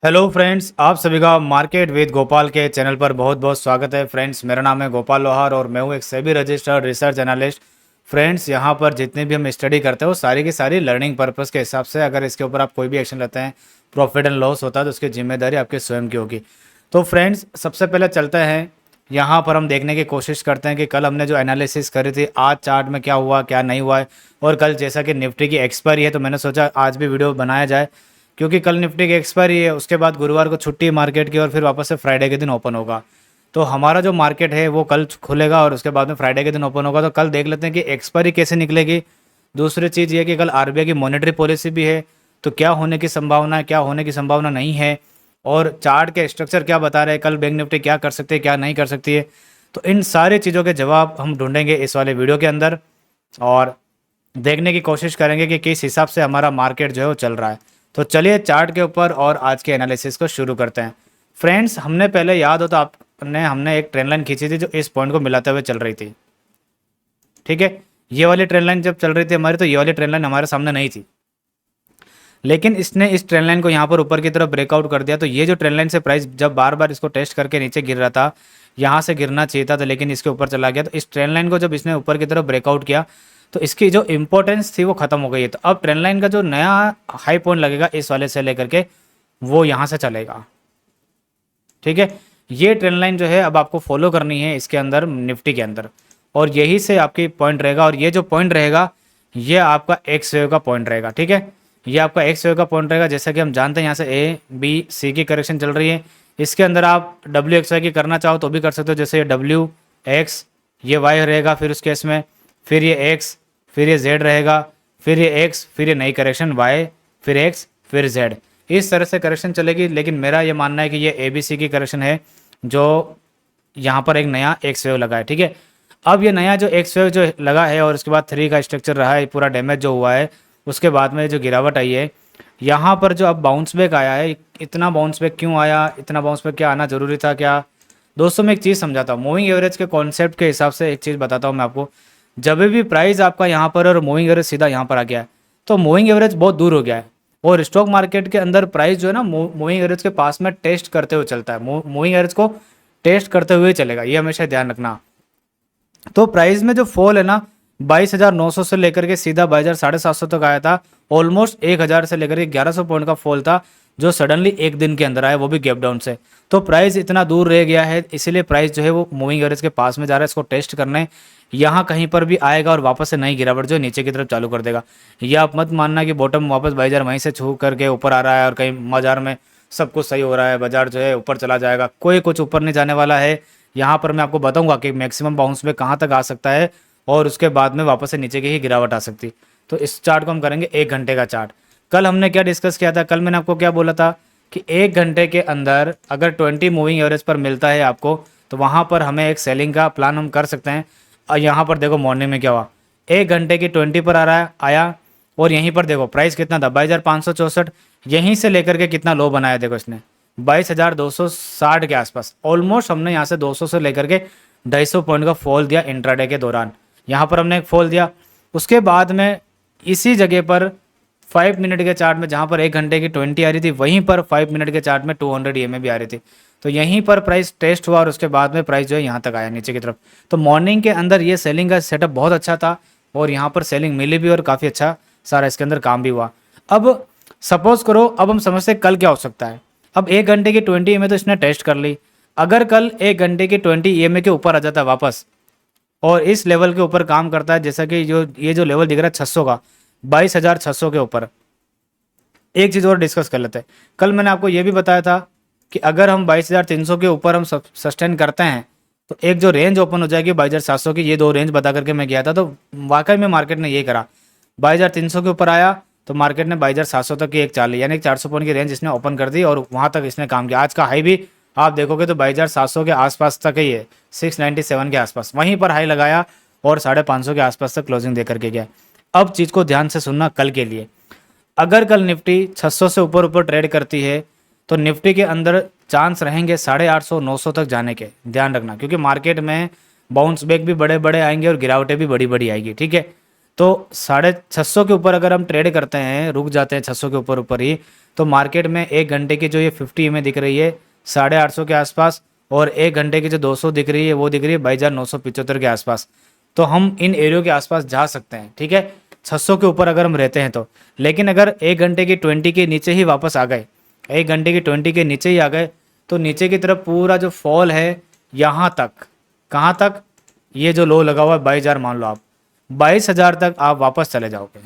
Hello friends, आप सभी का मार्केट विद गोपाल के चैनल पर बहुत बहुत स्वागत है। फ्रेंड्स, मेरा नाम है गोपाल लोहार और मैं हूँ एक SEBI registered research analyst. Friends, यहाँ पर जितने भी हम स्टडी करते हैं वो सारी की सारी लर्निंग पर्पस के हिसाब से, अगर इसके ऊपर आप कोई भी एक्शन लेते हैं, प्रॉफिट एंड लॉस होता है तो उसकी जिम्मेदारी आपके स्वयं की होगी। तो फ्रेंड्स, सबसे पहले चलते हैं, यहाँ पर हम देखने की कोशिश करते हैं कि कल हमने जो एनालिसिस करी थी आज चार्ट में क्या हुआ क्या नहीं हुआ है। और कल जैसा कि निफ्टी की एक्सपायरी है तो मैंने सोचा आज भी वीडियो बनाया जाए, क्योंकि कल निफ्टी की एक्सपायरी है, उसके बाद गुरुवार को छुट्टी है मार्केट की और फिर वापस से फ्राइडे के दिन ओपन होगा। तो हमारा जो मार्केट है वो कल खुलेगा और उसके बाद में फ्राइडे के दिन ओपन होगा। तो कल देख लेते हैं कि एक्सपायरी कैसे निकलेगी। दूसरी चीज़ ये कि कल आरबीआई की मॉनेटरी पॉलिसी भी है, तो क्या होने की संभावना है, क्या होने की संभावना नहीं है, और चार्ट के स्ट्रक्चर क्या बता रहे हैं, कल बैंक निफ्टी क्या कर सकती है क्या नहीं कर सकती है। तो इन सारी चीज़ों के जवाब हम ढूंढेंगे इस वाले वीडियो के अंदर और देखने की कोशिश करेंगे कि किस हिसाब से हमारा मार्केट जो है वो चल रहा है। तो चलिए चार्ट के ऊपर और आज के एनालिसिस को शुरू करते हैं। फ्रेंड्स, हमने पहले याद हो तो आपने हमने एक ट्रेंड लाइन खींची थी जो इस पॉइंट को मिलाते हुए चल रही थी। ठीक है, ये वाली ट्रेंड लाइन जब चल रही थी हमारी, तो ये वाली ट्रेंड लाइन हमारे सामने नहीं थी, लेकिन इसने इस ट्रेंड लाइन को यहाँ पर ऊपर की तरफ ब्रेकआउट कर दिया। तो ये जो ट्रेंड लाइन से प्राइस जब बार बार इसको टेस्ट करके नीचे गिर रहा था, यहाँ से गिरना चाहिए था, तो लेकिन इसके ऊपर चला गया। तो इस ट्रेंड लाइन को जब इसने ऊपर की तरफ ब्रेकआउट किया तो इसकी जो इंपॉर्टेंस थी वो खत्म हो गई है। तो अब ट्रेंड लाइन का जो नया हाई पॉइंट लगेगा इस वाले से लेकर के वो यहाँ से चलेगा। ठीक है, ये ट्रेंड लाइन जो है अब आपको फॉलो करनी है इसके अंदर, निफ्टी के अंदर, और यही से आपकी पॉइंट रहेगा। और ये जो पॉइंट रहेगा ये आपका एक्स वेव का पॉइंट रहेगा। ठीक है, ये आपका एक्स वेव का पॉइंट रहेगा। जैसा कि हम जानते हैं यहाँ से ए बी सी की करेक्शन चल रही है, इसके अंदर आप डब्ल्यू एक्स वाई की करना चाहो तो भी कर सकते हो। जैसे ये डब्ल्यू एक्स, ये वाई रहेगा, फिर उस केस में फिर ये एक्स, फिर ये जेड रहेगा, फिर ये एक्स, फिर ये नई करेक्शन वाई, फिर एक्स, फिर जेड, इस तरह से करेक्शन चलेगी। लेकिन मेरा ये मानना है कि ये ए बी सी की करेक्शन है जो यहाँ पर एक नया एक्स वेव लगा है। ठीक है, अब ये नया जो एक्स वेव जो लगा है और उसके बाद थ्री का स्ट्रक्चर रहा है, पूरा डैमेज जो हुआ है, उसके बाद में जो गिरावट आई है यहाँ पर, जो अब बाउंस बैक आया है, इतना बाउंस बैक क्यों आया, इतना बाउंस बैक क्या आना जरूरी था क्या। दोस्तों, मैं एक चीज़ समझाता हूँ, मूविंग एवरेज के कॉन्सेप्ट के हिसाब से एक चीज़ बताता हूँ मैं आपको। जब भी प्राइस आपका यहाँ पर और मूविंग एवरेज सीधा यहाँ पर आ गया है तो मूविंग एवरेज बहुत दूर हो गया है, और स्टॉक मार्केट के अंदर प्राइस जो है ना मूविंग एवरेज के पास में टेस्ट करते हुए चलता है, मूविंग एवरेज को टेस्ट करते हुए चलेगा, ये हमेशा ध्यान रखना। तो प्राइस में जो फॉल है ना, 22,900 से लेकर के सीधा 22,750 तक आया था। ऑलमोस्ट 1,000 से लेकर के 1,100 पॉइंट का फॉल था जो सडनली एक दिन के अंदर आया, वो भी गैप डाउन से। तो प्राइस इतना दूर रह गया है, इसीलिए प्राइस जो है वो मूविंग एवरेज के पास में जा रहा है। इसको टेस्ट करने यहाँ कहीं पर भी आएगा और वापस से नई गिरावट जो नीचे की तरफ चालू कर देगा। ये आप मत मानना कि बॉटम वापस 22,000 वहीं से छू करके ऊपर आ रहा है और कहीं बाजार में सब कुछ सही हो रहा है, बाजार जो है ऊपर चला जाएगा। कोई कुछ ऊपर नहीं जाने वाला है। यहाँ पर मैं आपको बताऊंगा कि मैक्सिमम बाउंस में कहाँ तक आ सकता है और उसके बाद में वापस से नीचे की ही गिरावट आ सकती। तो इस चार्ट को हम करेंगे 1 घंटे का चार्ट। कल हमने क्या डिस्कस किया था, कल मैंने आपको क्या बोला था कि 1 घंटे के अंदर अगर 20 मूविंग एवरेज पर मिलता है आपको तो वहाँ पर हमें एक सेलिंग का प्लान हम कर सकते हैं। और यहाँ पर देखो मॉर्निंग में क्या हुआ, 1 घंटे की 20 पर आ रहा है आया, और यहीं पर देखो प्राइस कितना था 22,564, यहीं से लेकर के कितना लो बनाया देखो इसने 22,260 के आसपास। ऑलमोस्ट हमने यहाँ से 200 से लेकर के 250 पॉइंट का फॉल दिया इंट्राडे के दौरान। यहाँ पर हमने एक फॉल दिया, उसके बाद में इसी जगह पर 5 मिनट के चार्ट में, जहाँ पर 1 घंटे की 20 आ रही थी, वहीं पर 5 मिनट के चार्ट में 200 EMA भी आ रही थी। तो यहीं पर प्राइस टेस्ट हुआ और उसके बाद में प्राइस जो है यहाँ तक आया नीचे की तरफ। तो मॉर्निंग के अंदर ये सेलिंग का सेटअप बहुत अच्छा था और यहाँ पर सेलिंग मिली भी और काफ़ी अच्छा सारा इसके अंदर काम भी हुआ। अब सपोज करो, अब हम समझते कल क्या हो सकता है। अब 1 घंटे की 20 EMA तो इसने टेस्ट कर ली, अगर कल 1 घंटे की 20 EMA के ऊपर आ जाता है वापस और इस लेवल के ऊपर काम करता है, जैसा कि जो ये जो लेवल दिख रहा है 600 का, 22,600 के ऊपर। एक चीज़ और डिस्कस कर लेते हैं, कल मैंने आपको ये भी बताया था कि अगर हम 22,300 के ऊपर हम सस्टेन करते हैं तो एक जो रेंज ओपन हो जाएगी 22,700 की, ये दो रेंज बता करके मैं गया था। तो वाकई में मार्केट ने ये करा, 22,300 के ऊपर आया तो मार्केट ने 22,700 तक की एक चाल ली, यानी 400 पॉइंट की रेंज इसने ओपन कर दी और वहाँ तक इसने काम किया। आज का हाई भी आप देखोगे तो 22,700 के आसपास तक ही है, 697 के आसपास वहीं पर हाई लगाया और 550 के आसपास तक क्लोजिंग दे करके गया। अब चीज़ को ध्यान से सुनना कल के लिए, अगर कल निफ्टी 600 से ऊपर ऊपर ट्रेड करती है तो निफ्टी के अंदर चांस रहेंगे 850 900 तक जाने के, ध्यान रखना, क्योंकि मार्केट में बाउंस बैक भी बड़े बड़े आएंगे और गिरावटें भी बड़ी बड़ी आएगी। ठीक है, तो 650 के ऊपर अगर हम ट्रेड करते हैं, रुक जाते हैं 600 के ऊपर ऊपर ही, तो मार्केट में 1 घंटे की जो ये 50 में दिख रही है 850 के आसपास, और 1 घंटे की जो 200 दिख रही है वो दिख रही है 22,975 के आसपास। तो हम इन एरियो के आसपास जा सकते हैं, ठीक है, 600 के ऊपर अगर हम रहते हैं तो। लेकिन अगर 1 घंटे की 20 के नीचे ही वापस आ गए, 1 घंटे की 20 के नीचे ही आ गए, तो नीचे की तरफ पूरा जो फॉल है यहाँ तक, कहाँ तक, ये जो लो लगा हुआ है 22,000 मान लो आप, 22,000 तक आप वापस चले जाओगे,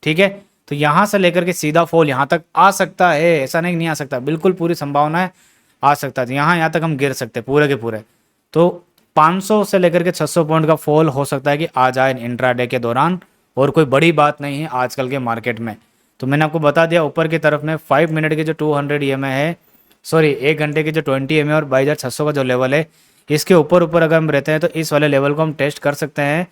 ठीक है। तो यहाँ से लेकर के सीधा फॉल यहाँ तक आ सकता है, ऐसा नहीं आ सकता, बिल्कुल पूरी संभावना है आ सकता है। यहाँ तक हम गिर सकते हैं पूरे के पूरे। तो 500 से लेकर के 600 पॉइंट का फॉल हो सकता है कि आ जाए इंट्राडे के दौरान, और कोई बड़ी बात नहीं है आजकल के मार्केट में। तो मैंने आपको बता दिया ऊपर की तरफ में 5 मिनट के जो 200 EMA है, सॉरी 1 घंटे के जो 20 EMA और 22,600 का जो लेवल है, इसके ऊपर ऊपर अगर हम रहते हैं तो इस वाले लेवल को हम टेस्ट कर सकते हैं।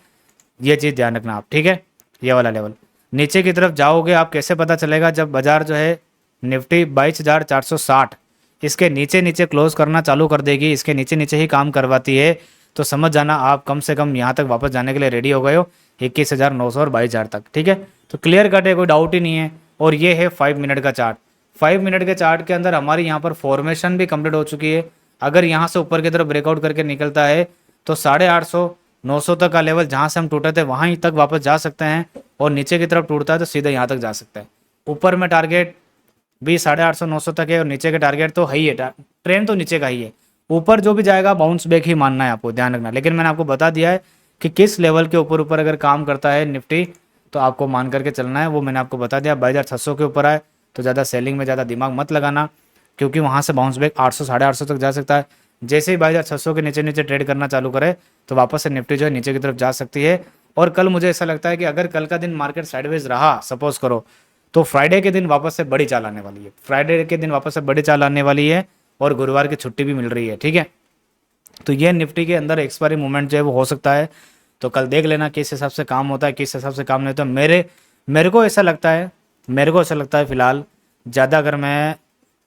ये चीज़ ध्यान रखना आप, ठीक है। ये वाला लेवल नीचे की तरफ जाओगे आप, कैसे पता चलेगा, जब बाजार जो है निफ्टी 22,460 इसके नीचे नीचे क्लोज करना चालू कर देगी, इसके नीचे नीचे ही काम करवाती है, तो समझ जाना आप कम से कम यहाँ तक वापस जाने के लिए रेडी हो गए हो, 21,900 और 22,000 तक, ठीक है। तो क्लियर कट है, कोई डाउट ही नहीं है। और ये है 5 मिनट का चार्ट। 5 मिनट के चार्ट के अंदर हमारी यहाँ पर फॉर्मेशन भी कंप्लीट हो चुकी है। अगर यहाँ से ऊपर की तरफ ब्रेकआउट करके निकलता है तो 850 900 तक का लेवल जहाँ से हम टूटे थे वहीं तक वापस जा सकते हैं, और नीचे की तरफ टूटता है तो सीधे यहाँ तक जा सकते हैं। ऊपर में टारगेट भी 850 900 तक है, और नीचे का टारगेट तो है ही है, ट्रेन तो नीचे का ही है। ऊपर जो भी जाएगा बाउंस बैक ही मानना है आपको, ध्यान रखना। लेकिन मैंने आपको बता दिया है कि किस लेवल के ऊपर ऊपर अगर काम करता है निफ्टी तो आपको मान करके चलना है, वो मैंने आपको बता दिया। 22,600 के ऊपर आए तो ज़्यादा सेलिंग में ज़्यादा दिमाग मत लगाना, क्योंकि वहाँ से बाउंस बैक 800 850 तक जा सकता है। जैसे ही 22,600 के नीचे नीचे ट्रेड करना चालू करे तो वापस से निफ्टी जो है नीचे की तरफ जा सकती है। और कल मुझे ऐसा लगता है कि अगर कल का दिन मार्केट साइडवेज रहा सपोज करो, तो फ्राइडे के दिन वापस से बड़ी चाल आने वाली है, फ्राइडे के दिन वापस से बड़ी चाल आने वाली है, और गुरुवार की छुट्टी भी मिल रही है, ठीक है। तो ये निफ्टी के अंदर एक्सपायरी मूवमेंट जो है वो हो सकता है। तो कल देख लेना किस हिसाब से काम होता है, किस हिसाब से काम नहीं होता। मेरे को ऐसा लगता है, फिलहाल ज़्यादा अगर मैं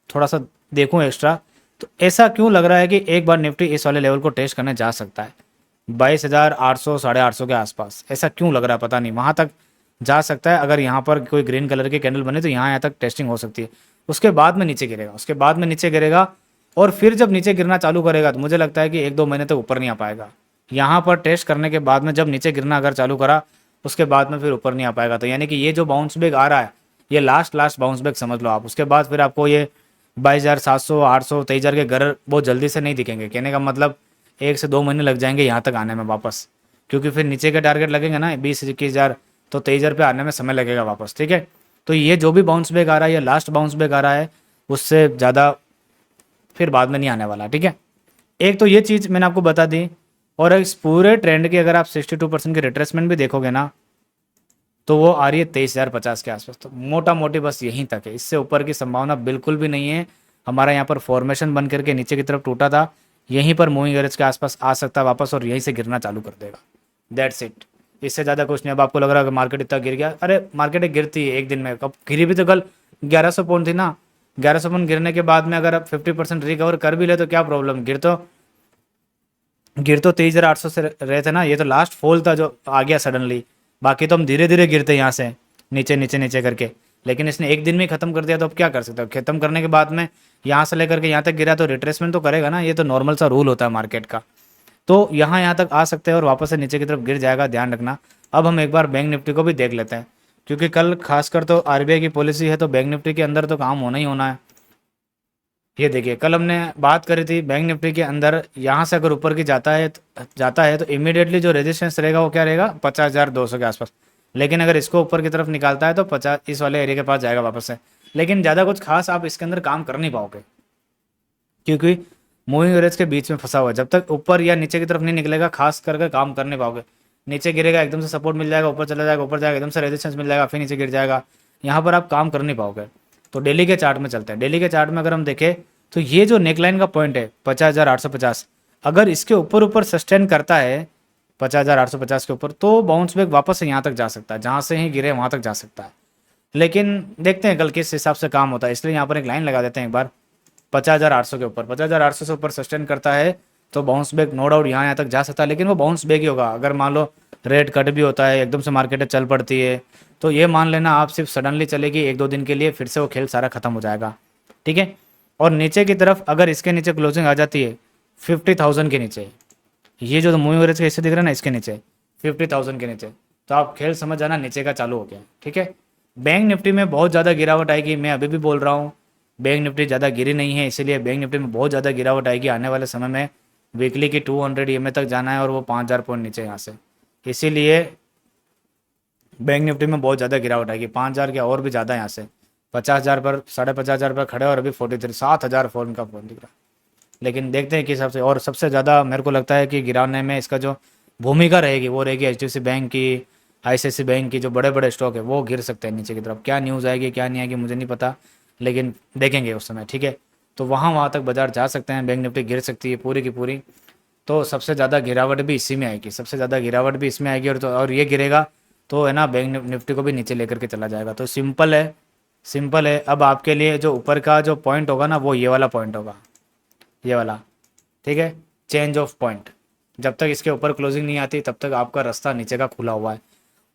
थोड़ा सा देखूं एक्स्ट्रा, तो ऐसा क्यों लग रहा है कि एक बार निफ्टी इस वाले लेवल को टेस्ट करने जा सकता है, 22,800 850 के आसपास। ऐसा क्यों लग रहा है पता नहीं, वहाँ तक जा सकता है। अगर यहाँ पर कोई ग्रीन कलर की कैंडल बने तो यहाँ तक टेस्टिंग हो सकती है। उसके बाद में नीचे गिरेगा, और फिर जब नीचे गिरना चालू करेगा तो मुझे लगता है कि 1-2 महीने तक ऊपर नहीं आ पाएगा। यहाँ पर टेस्ट करने के बाद में जब नीचे गिरना अगर चालू करा, उसके बाद में फिर ऊपर नहीं आ पाएगा। तो यानी कि ये जो बाउंस बैक आ रहा है ये लास्ट बाउंस बैक समझ लो आप। उसके बाद फिर आपको ये 22,700 800 23,000 के घर बहुत जल्दी से नहीं दिखेंगे। कहने का मतलब 1 से 2 महीने लग जाएंगे यहाँ तक आने में वापस, क्योंकि फिर नीचे के टारगेट लगेंगे ना 20-21,000, तो 23,000 पे आने में समय लगेगा वापस, ठीक है। तो ये जो भी बाउंस बैक आ रहा है, ये लास्ट बाउंस बैक आ रहा है, उससे ज़्यादा फिर बाद में नहीं आने वाला, ठीक है। एक तो ये चीज़ मैंने आपको बता दी। और इस पूरे ट्रेंड की अगर आप 62% की रिट्रेसमेंट भी देखोगे ना, तो वो आ रही है 23,050 के आसपास। तो मोटा मोटी बस यहीं तक है, इससे ऊपर की संभावना बिल्कुल भी नहीं है। हमारा यहाँ पर फॉर्मेशन बन करके नीचे की तरफ टूटा था, यहीं पर मूविंग एवरेज के आसपास आ सकता है वापस, और यहीं से गिरना चालू कर देगा। दैट्स इट, इससे ज़्यादा कुछ नहीं। अब आपको लग रहा है कि मार्केट इतना गिर गया, अरे मार्केट गिरती है एक दिन में, कब गिरी भी तो कल 1100 पॉइंट थी ना। 1100 पॉइंट गिरने के बाद में अगर आप 50% रिकवर कर भी ले तो क्या प्रॉब्लम, गिर तो 23,800 से रहे थे ना। ये तो लास्ट फॉल था जो आ गया सडनली, बाकी तो हम धीरे धीरे गिरते यहाँ से नीचे नीचे नीचे करके, लेकिन इसने एक दिन में ख़त्म कर दिया। तो अब क्या कर सकते हो, ख़त्म करने के बाद में यहाँ से लेकर के यहाँ तक गिरा तो रिट्रेसमेंट तो करेगा ना, ये तो नॉर्मल सा रूल होता है मार्केट का। तो यहाँ तक आ सकते हैं और वापस से नीचे की तरफ गिर जाएगा, ध्यान रखना। अब हम एक बार बैंक निफ्टी को भी देख लेते हैं, क्योंकि कल खासकर तो आरबीआई की पॉलिसी है, तो बैंक निफ्टी के अंदर तो काम होना ही होना है। ये देखिए कल हमने बात करी थी बैंक निफ्टी के अंदर, यहाँ से अगर ऊपर की जाता है तो इमीडिएटली जो रेजिस्टेंस रहेगा वो क्या रहेगा, 50,200 के आसपास। लेकिन अगर इसको ऊपर की तरफ निकालता है तो 50 इस वाले एरिया के पास जाएगा वापस से। लेकिन ज़्यादा कुछ खास आप इसके अंदर काम कर नहीं पाओगे, क्योंकि मूविंग एवरेज के बीच में फंसा हुआ है। जब तक ऊपर या नीचे की तरफ नहीं निकलेगा खास करके काम कर नहीं पाओगे। नीचे गिरेगा एकदम से सपोर्ट मिल जाएगा, ऊपर चला जाएगा, ऊपर जाएगा एकदम से रेजिस्टेंस मिल जाएगा, फिर नीचे गिर जाएगा, यहाँ पर आप काम कर नहीं पाओगे। तो डेली के चार्ट में चलते हैं। डेली के चार्ट में अगर हम देखें तो ये जो नेकलाइन का पॉइंट है 50,850, अगर इसके ऊपर ऊपर सस्टेन करता है 50,850 के ऊपर, तो बाउंस बैक वापस से यहाँ तक जा सकता है, जहाँ से ही गिरे वहाँ तक जा सकता है। लेकिन देखते हैं कल किस हिसाब से काम होता है, इसलिए यहाँ पर एक लाइन लगा देते हैं एक बार 50,800 के ऊपर। 50,800 से ऊपर सस्टेन करता है तो बाउंस बैक नो डाउट यहाँ तक जा सकता है, लेकिन वो बाउंस बैक ही होगा। अगर मान लो रेट कट भी होता है, एकदम से मार्केट चल पड़ती है, तो ये मान लेना आप सिर्फ सडनली चलेगी 1-2 दिन के लिए, फिर से वो खेल सारा खत्म हो जाएगा, ठीक है। और नीचे की तरफ अगर इसके नीचे क्लोजिंग आ जाती है 50,000 के नीचे, ये जो मूविंग एवरेज का हिस्सा दिख रहा है ना, इसके नीचे 50,000 के नीचे, तो आप खेल समझ जाना नीचे का चालू हो गया, ठीक है। बैंक निफ्टी में बहुत ज़्यादा गिरावट आएगी, मैं अभी भी बोल रहा हूँ, बैंक निफ्टी ज़्यादा गिरी नहीं है, इसीलिए बैंक निफ्टी में बहुत ज़्यादा गिरावट आएगी आने वाले समय में। वीकली की 200 EMA तक जाना है और वो 5,000 पॉइंट नीचे यहाँ से, इसीलिए बैंक निफ्टी में बहुत ज़्यादा गिरावट आएगी। 5,000 क्या और भी ज़्यादा यहाँ से 50,000 पर 50,500 पर खड़े और अभी 7,000 फोन का फोन दिख रहा है। लेकिन देखते हैं कि सबसे और सबसे ज़्यादा मेरे को लगता है कि गिराने में इसका जो भूमिका रहेगी वो रहेगी HDFC बैंक की, ICICI बैंक की, जो बड़े बड़े स्टॉक है वो गिर सकते हैं नीचे की तरफ। क्या न्यूज़ आएगी क्या नहीं आएगी मुझे नहीं पता, लेकिन देखेंगे उस समय, ठीक है। तो वहाँ तक बाजार जा सकते हैं, बैंक निफ्टी गिर सकती है पूरी की पूरी। तो सबसे ज़्यादा गिरावट भी इसी में आएगी, सबसे ज़्यादा गिरावट भी इसमें आएगी, और ये गिरेगा तो है ना बैंक निफ्टी को भी नीचे लेकर के चला जाएगा। तो सिंपल है, सिंपल है। अब आपके लिए जो ऊपर का जो पॉइंट होगा ना, वो ये वाला पॉइंट होगा, ये वाला, ठीक है, चेंज ऑफ पॉइंट। जब तक इसके ऊपर क्लोजिंग नहीं आती तब तक आपका रास्ता नीचे का खुला हुआ है।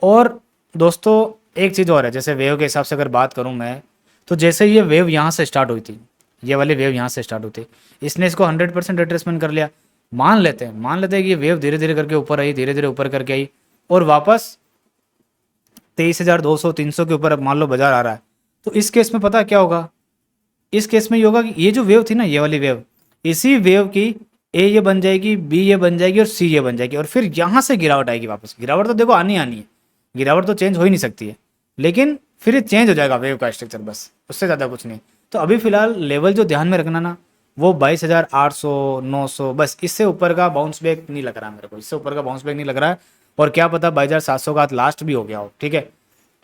और दोस्तों एक चीज़ और है, जैसे वेव के हिसाब से अगर बात करूं मैं, तो जैसे ये वेव यहाँ से स्टार्ट हुई थी, ये वाली वेव यहाँ से स्टार्ट हुई थी, इसने इसको 100% रिट्रेसमेंट कर लिया। मान लेते हैं कि ये वेव धीरे धीरे करके ऊपर आई, धीरे धीरे ऊपर करके आई, और वापस 23,200-300 के ऊपर अब मान लो बाजार आ रहा है। तो इस केस में पता क्या होगा, इस केस में ये होगा कि ये जो वेव थी ना, ये वाली वेव, इसी वेव की ए ये बन जाएगी, बी ये बन जाएगी और सी ये बन जाएगी, और फिर यहाँ से गिरावट आएगी वापस। गिरावट तो देखो आनी है, गिरावट तो चेंज हो ही नहीं सकती है, लेकिन फिर ये चेंज हो जाएगा वेव का स्ट्रक्चर, बस उससे ज़्यादा कुछ नहीं। तो अभी फिलहाल लेवल जो ध्यान में रखना ना, वो 22,800 900, बस इससे ऊपर का बाउंस बैक नहीं लग रहा मेरे को, इससे ऊपर का बाउंस बैक नहीं लग रहा है। और क्या पता 22,700 का लास्ट भी हो गया हो, ठीक है।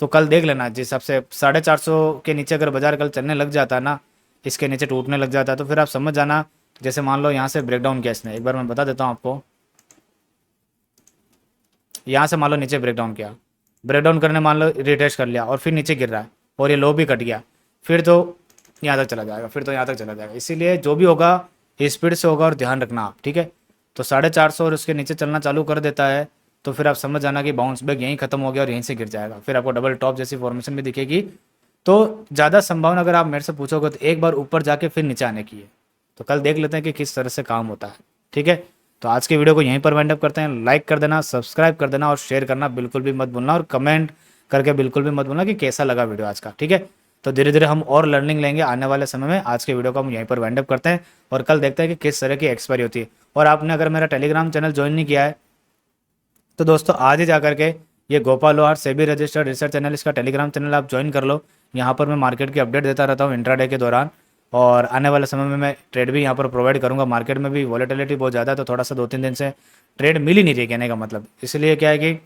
तो कल देख लेना, जिस हिसाब से 450 के नीचे अगर बाजार कल चलने लग जाता है ना, इसके नीचे टूटने लग जाता है, तो फिर आप समझ जाना। जैसे मान लो यहाँ से ब्रेकडाउन किया इसने, एक बार मैं बता देता हूँ आपको, यहाँ से मान लो नीचे ब्रेकडाउन किया, ब्रेकडाउन करने मान लो रिटेस्ट कर लिया और फिर नीचे गिर रहा है और ये लो भी कट गया, फिर तो यहाँ तक चला जाएगा, फिर तो यहाँ तक चला जाएगा। इसीलिए जो भी होगा स्पीड से होगा और ध्यान रखना आप, ठीक है। तो 450 और उसके नीचे चलना चालू कर देता है तो फिर आप समझ जाना कि बाउंस बैक यहीं खत्म हो गया और यहीं से गिर जाएगा, फिर आपको डबल टॉप जैसी फॉर्मेशन भी दिखेगी। तो ज़्यादा संभावना अगर आप मेरे से पूछोगे तो एक बार ऊपर जाके फिर नीचे आने की है। तो कल देख लेते हैं कि किस तरह से काम होता है, ठीक है। तो आज के वीडियो को यहीं पर वाइंड अप करते हैं। लाइक कर देना, सब्सक्राइब कर देना और शेयर करना बिल्कुल भी मत भूलना, और कमेंट करके बिल्कुल भी मत भूलना कि कैसा लगा वीडियो आज का, ठीक है। तो धीरे धीरे हम और लर्निंग लेंगे आने वाले समय में। आज के वीडियो को हम यहीं पर वाइंड अप करते हैं और कल देखते हैं कि किस तरह की एक्सपायरी होती है। और आपने अगर मेरा टेलीग्राम चैनल ज्वाइन नहीं किया है तो दोस्तों आज ही जाकर के ये गोपाल लोहार सेबी रजिस्टर्ड रिसर्च एनालिस्ट का टेलीग्राम चैनल आप ज्वाइन कर लो। यहाँ पर मैं मार्केट की अपडेट देता रहता हूँ इंट्राडे के दौरान, और आने वाले समय में मैं ट्रेड भी यहाँ पर प्रोवाइड करूँगा। मार्केट में भी वॉलेटिलिटी बहुत ज़्यादा है, तो थोड़ा सा 2-3 दिन से ट्रेड मिल ही नहीं रही, कहने का मतलब। इसलिए क्या है कि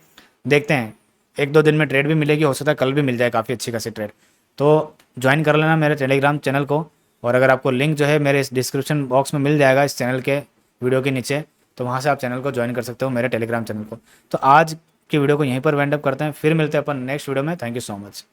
देखते हैं 1-2 दिन में ट्रेड भी मिलेगी, हो सकता है कल भी मिल जाए काफ़ी अच्छी खासी ट्रेड। तो ज्वाइन कर लेना मेरे टेलीग्राम चैनल को, और अगर आपको लिंक जो है मेरे इस डिस्क्रिप्शन बॉक्स में मिल जाएगा इस चैनल के वीडियो के नीचे, तो वहाँ से आप चैनल को ज्वाइन कर सकते हो, मेरे टेलीग्राम चैनल को। तो आज की वीडियो को यहीं पर वाइंड अप करते हैं, फिर मिलते हैं अपन नेक्स्ट वीडियो में। Thank you so much.